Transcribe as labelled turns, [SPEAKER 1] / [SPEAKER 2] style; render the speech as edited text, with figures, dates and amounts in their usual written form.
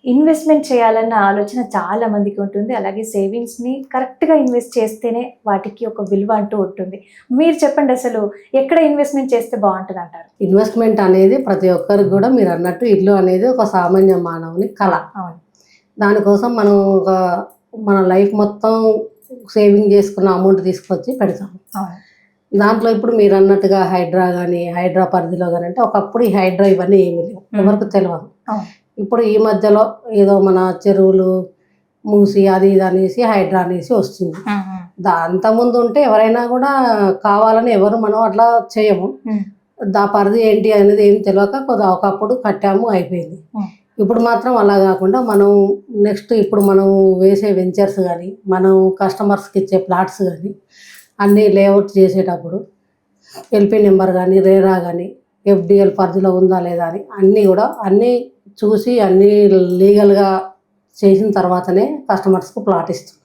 [SPEAKER 1] Investment చేయాలన్న ఆలోచన చాలా మందికి ఉంటుంది. అలాగే సేవింగ్స్‌ని కరెక్ట్‌గా ఇన్వెస్ట్ చేస్తేనే వాటికి ఒక విలువ అంటూ ఉంటుంది. మీరు చెప్పండి అసలు ఎక్కడ ఇన్వెస్ట్‌మెంట్ చేస్తే బావుంటదంటారు?
[SPEAKER 2] ఇన్వెస్ట్మెంట్ అనేది ప్రతి ఒక్కరికి కూడా మీరు అన్నట్టు ఇల్లు అనేది ఒక సామాన్య మానవుని కళ.
[SPEAKER 1] అవును.
[SPEAKER 2] దానికోసం మనం మన లైఫ్ మొత్తం సేవింగ్ చేసుకున్న అమౌంట్ తీసుకొచ్చి పెడతాం.
[SPEAKER 1] అవును.
[SPEAKER 2] దాంట్లో ఇప్పుడు మీరు అన్నట్టుగా హైడ్రా కానీ హైడ్రా పరిధిలో కానీ అంటే ఒకప్పుడు ఈ హైడ్రా ఇవన్నీ ఏమీ లేవు, ఎవరికి తెలియదు.
[SPEAKER 1] అవును.
[SPEAKER 2] ఇప్పుడు ఈ మధ్యలో ఏదో మన చెరువులు మూసి అది ఇది అనేసి హైడ్రా అనేసి వస్తుంది. అంతకుముందు ఉంటే ఎవరైనా కూడా కావాలని ఎవరు మనం అట్లా చేయము. దా పరిధి ఏంటి అనేది ఏం తెలియక ఒకప్పుడు కట్టాము అయిపోయింది. ఇప్పుడు మాత్రం అలా కాకుండా మనం నెక్స్ట్ ఇప్పుడు మనం వేసే వెంచర్స్ కానీ మనం కస్టమర్స్కి ఇచ్చే ప్లాట్స్ కానీ అన్నీ లేఅవుట్ చేసేటప్పుడు ఎల్పీ నెంబర్ కానీ రేరా కానీ ఎఫ్డిఎల్ పరిధిలో ఉందా లేదా అని అన్నీ చూసి అన్నీ లీగల్గా చేసిన తర్వాతనే కస్టమర్స్కి ప్లాట్ ఇస్తాం.